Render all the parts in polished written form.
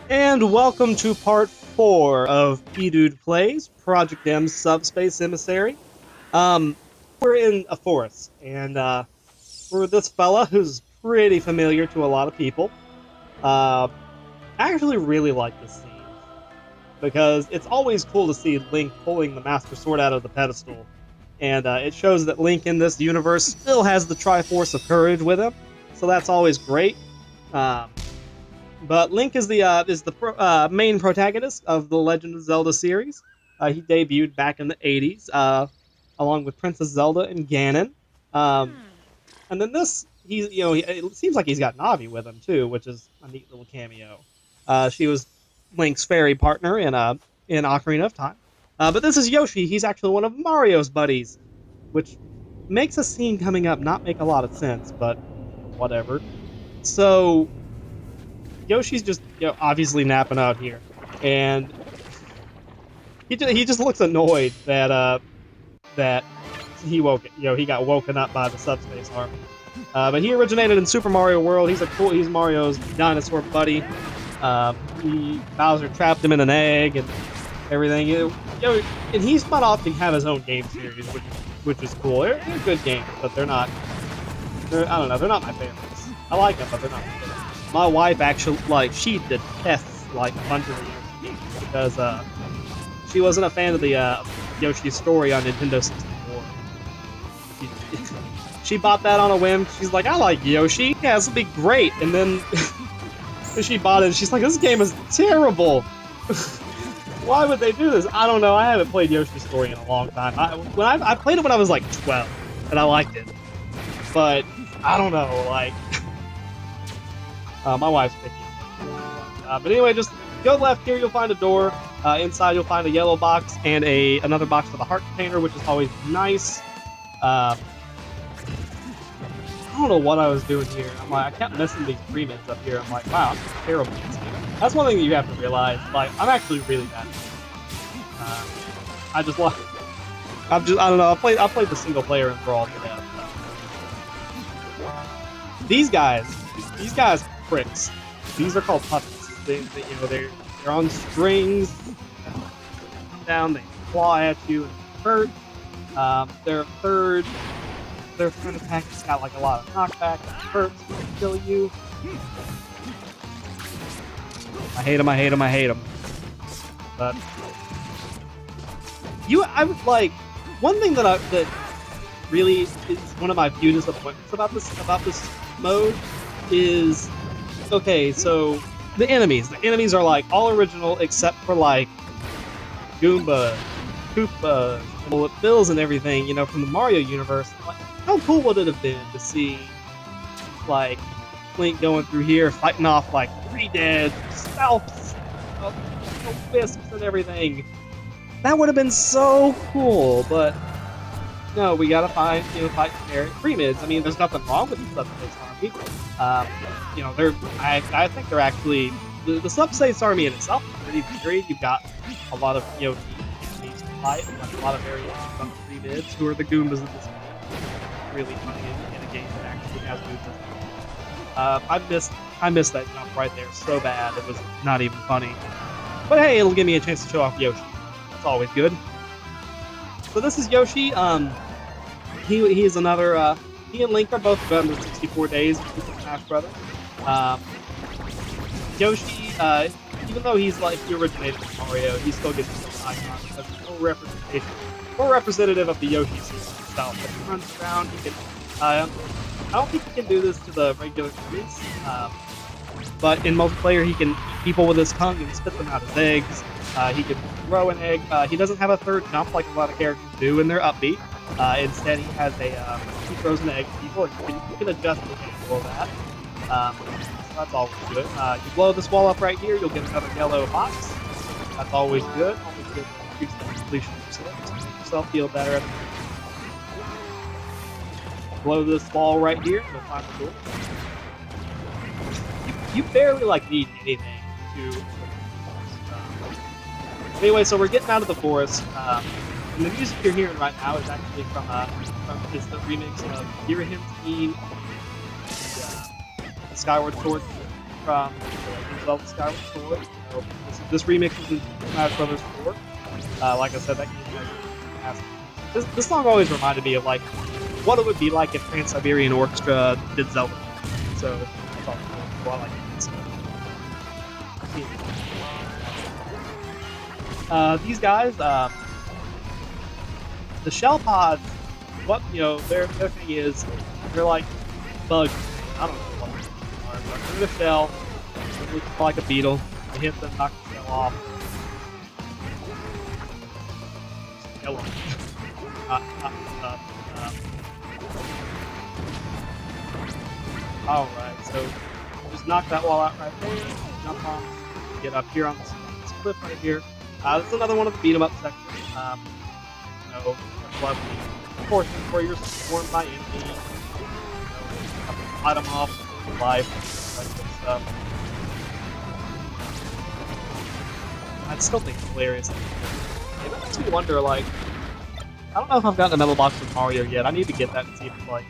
And welcome to part 4 of PDude Plays Project M's Subspace Emissary. We're in a forest, and we're with this fella who's pretty familiar to a lot of people. I actually really like this scene because it's always cool to see Link pulling the Master Sword out of the pedestal, and it shows that Link in this universe still has the Triforce of Courage with him, so that's always great. But Link is the main protagonist of the Legend of Zelda series. He debuted back in the '80s, along with Princess Zelda and Ganon. Um, and then it seems like he's got Navi with him too, which is a neat little cameo. She was Link's fairy partner in Ocarina of Time. But this is Yoshi. He's actually one of Mario's buddies, which makes a scene coming up not make a lot of sense, but whatever. So Yoshi's just obviously napping out here, and he just looks annoyed that he got woken up by the Subspace Army. But he originated in Super Mario World. He's Mario's dinosaur buddy. Bowser trapped him in an egg and everything. And he's spun off to have his own game series, which is cool. They're good games, but they're not. I don't know. They're not my favorites. I like them, but they're not my favorites. My wife actually, she detests, a bunch of Yoshi because, she wasn't a fan of the, Yoshi story on Nintendo 64. She bought that on a whim. She's like, I like Yoshi. Yeah, this will be great. And then she bought it and she's like, this game is terrible. Why would they do this? I don't know. I haven't played Yoshi's Story in a long time. I played it when I was, 12, and I liked it. But, I don't know, my wife's picky. But anyway, just go left here, you'll find a door. Inside, you'll find a yellow box and another box with a heart container, which is always nice. I don't know what I was doing here. I kept missing these pre-mids up here. I'm like, wow, I'm terrible at this game. That's one thing that you have to realize. I'm actually really bad. I don't know. I played the single player in Brawl to death. These guys are pricks. These are called puppets. They're on strings. Come down, they claw at you and hurt. Their third attack has got a lot of knockback and hurts to kill you. I hate them. But I would one thing that really is one of my few disappointments about this mode is, okay, so the enemies are all original except for Goomba, Koopa, Bullet Bills and everything, from the Mario universe. How cool would it have been to see Link going through here fighting off 3 dead scalps, wisps and everything? That would have been so cool, but no, we gotta fight generic pre-mids. There's nothing wrong with the Subspace Army. I think they're actually the Subspace Army in itself is pretty varied. You've got a lot of enemies to fight, a lot of variations on the pre-mids who are the Goombas of this game. It's really funny in a game that actually has Goombas. I missed that jump right there so bad. It was not even funny. But hey, it'll give me a chance to show off Yoshi. That's always good. So this is Yoshi. He is another. He and Link are both done with 64 days with Super Smash Brothers. Yoshi, even though he's he originated from Mario, he still gets some icons because he's more representative of the Yoshi series itself. If he runs around, he can. I don't think he can do this to the regular enemies, but in multiplayer, he can eat people with his tongue and spit them out as eggs. He can throw an egg. He doesn't have a third jump like a lot of characters do in their upbeat. Instead, he has he throws an egg at people, and you can adjust the angle of that. So that's always good. You blow this wall up right here, you'll get another yellow box. That's always good. Always good to increase the completion percentage to make yourself feel better. Blow this wall right here, you'll find the door. You barely need anything to. Anyway, so we're getting out of the forest. And the music you're hearing right now is actually from the remix of Hear Him Team and the Skyward Sword from the Zelda Skyward Sword. You know, this remix is in Smash Brothers 4. Like I said, that game has this song always reminded me of like what it would be like if Trans-Siberian Orchestra did Zelda. So I thought it was a lot like it. These guys, the shell pods, what their thing is, they're like bugs. I don't know what they are, but they're the shell. They look like a beetle. You hit them, knock the shell off. Yellow. Alright, so just knock that wall out right there, jump on, get up here on this cliff right here. This is another one of the beat 'em up sections. Lovely portions where you're swarmed by enemies, fight them off, life, that good stuff. I still think it's hilarious. It makes me wonder, like, I don't know if I've gotten a metal box with Mario yet. I need to get that and see if it's like.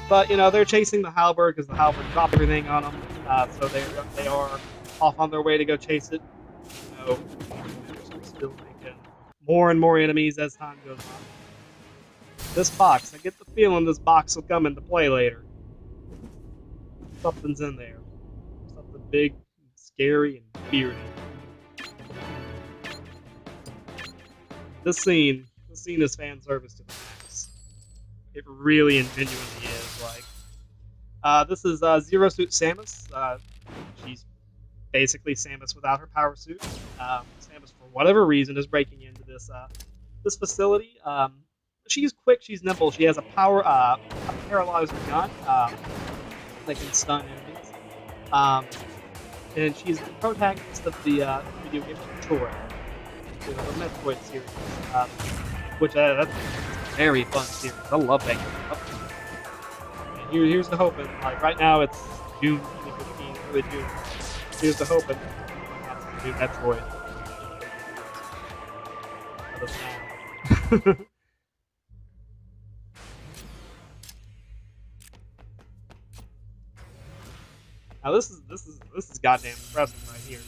But they're chasing the halberd because the halberd dropped everything on them. So they are off on their way to go chase it. Still making more and more enemies as time goes on. This box, I get the feeling this box will come into play later. Something's in there. Something big, scary, and bearded. This scene is fan service to the max. It really and genuinely is. Like, this is Zero Suit Samus. She's basically Samus without her power suit. Samus, for whatever reason, is breaking into this facility. She's quick. She's nimble. She has a paralyzer gun that can stun enemies. And she's the protagonist of the video game Tour. The Metroid series, which that's a very fun series. I love that game. And here's the hope. Like right now, it's June 2015, early June. Here's the hope. That's the new Metroid. Now this is goddamn impressive right here.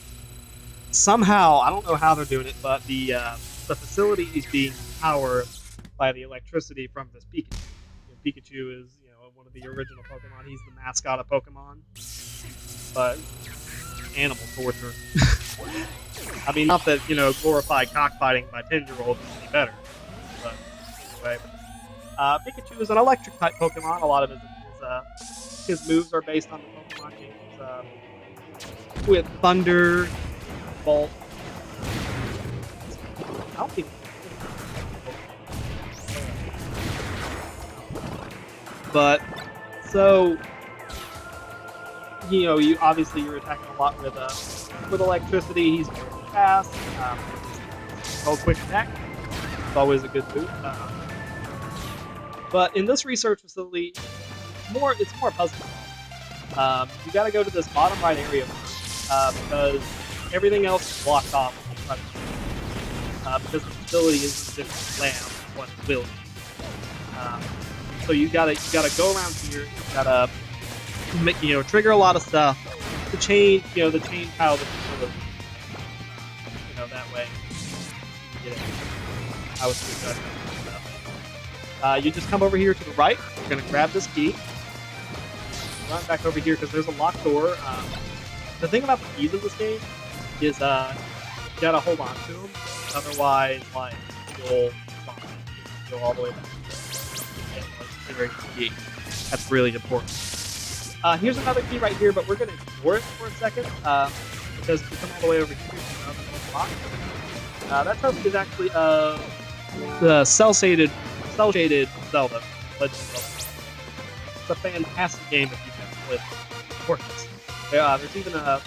Somehow, I don't know how they're doing it, but the facility is being powered by the electricity from this Pikachu. Pikachu is, one of the original Pokemon. He's the mascot of Pokemon. But animal torture. I mean, not that glorified cockfighting by 10-year-olds is any better. But anyway, Pikachu is an electric type Pokemon. A lot of his moves are based on the Pokemon games with Thunder. Bolt. I don't think. But so you obviously you're attacking a lot with electricity. He's very fast. Quick attack. It's always a good move. But in this research facility, it's more puzzle. You got to go to this bottom right area first, because everything else is blocked off because the facility is a different layout than what it will be. So you gotta go around here. You gotta trigger a lot of stuff to change the chain power of the facility. That way you get it. I was pretty good stuff. You just come over here to the right. You're gonna grab this key. Run back over here because there's a locked door. The thing about the keys in this game is you gotta hold on to them, otherwise like you'll go all the way back. That's really important. Here's another key right here, but we're gonna ignore it for a second because if you come all the way over here, that trophy is actually the cell-shaded Zelda, Legend of Zelda. It's a fantastic game if you've never played it. Of course. There's even a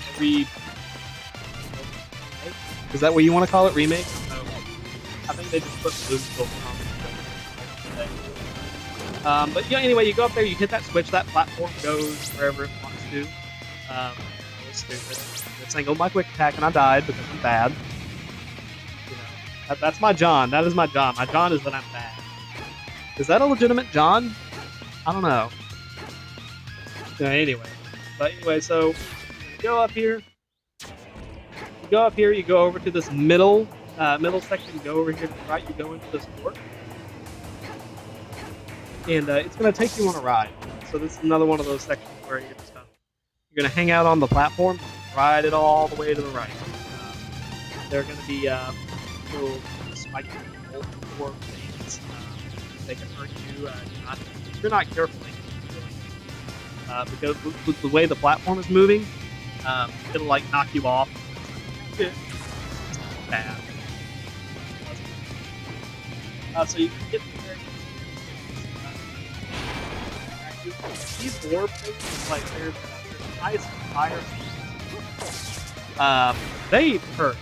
is that what you want to call it? Remake? No. I think they just put blue on. But anyway, you go up there, you hit that switch, that platform goes wherever it wants to. I was stupid. It singled my quick attack and I died because I'm bad. That's my John. That is my John. My John is that I'm bad. Is that a legitimate John? I don't know. Anyway. But anyway, so you go up here. You go over to this middle section. You go over here to the right. You go into this door, and it's going to take you on a ride. So this is another one of those sections where you're just you're going to hang out on the platform, ride it all the way to the right. There are going to be little spiky or things. They can hurt you. If you're not careful, they can kill you. Because with the way the platform is moving, it'll like knock you off. It's bad. So you can get there. These orb things, like there's ice and fire. They hurt.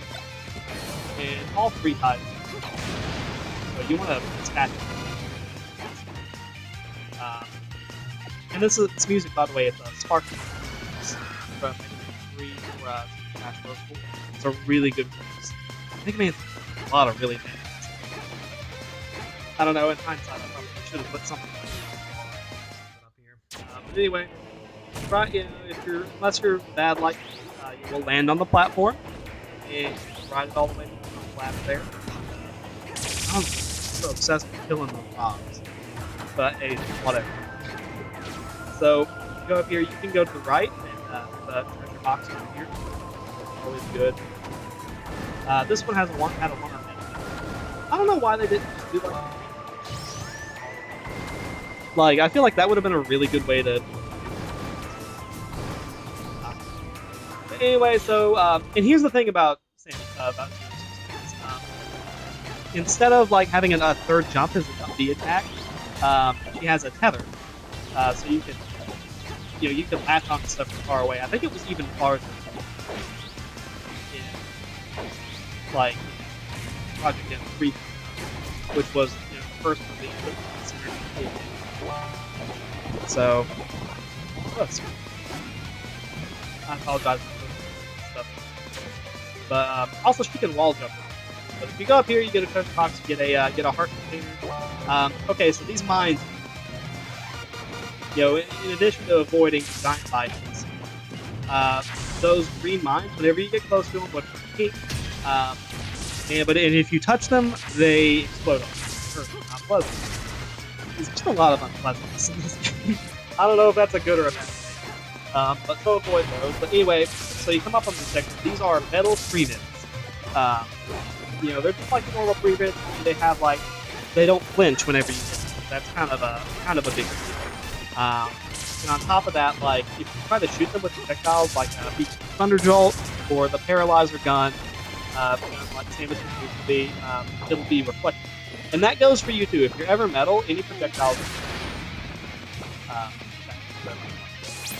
And all 3 types. So you want to dispatch it. And this music, by the way, it's a Sparkling from 3 for Smash Bros. It's a really good voice. I think man, a lot of really bad. I don't know. In hindsight, I probably should have put something up here. But anyway, right? Unless you're bad like you will land on the platform and ride it all the way to the flat there. I'm so obsessed with killing the mobs, but hey, whatever. So you go up here. You can go to the right, and the treasure box over here. Always good. This one had a 1 on it. I don't know why they didn't just do like I feel like that would have been a really good way to. But anyway, so and here's the thing about Subspace. Instead of like having a third jump as the attack, she has a tether, so you can latch onto stuff from far away. I think it was even farther. Like Project M3, which was the first one that considered. So, I apologize for stuff. But also, she can wall jump. But if you go up here, you get a treasure box, you get a heart container. Okay, so these mines, in addition to avoiding giant titans, those green mines, whenever you get close to them, look pink. And if you touch them, they explode on you. Not pleasant. There's just a lot of unpleasantness in this game. I don't know if that's a good or a bad thing. But so avoid those. But anyway, so you come up on this section. These are metal prevents. They're just like normal prevents. They have they don't flinch whenever you hit them. That's kind of a big deal. And on top of that, if you try to shoot them with projectiles like a Thunder Jolt or the Paralyzer gun, like Samus used to be, it'll be reflected. And that goes for you too. If you're ever metal, any projectiles.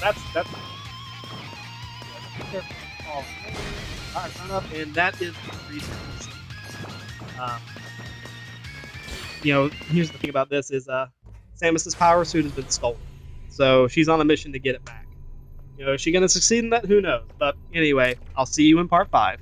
That's. Alright, run up, and that is the reason. Here's the thing about this is Samus's power suit has been stolen, so she's on a mission to get it back. Is she gonna succeed in that? Who knows? But anyway, I'll see you in part 5.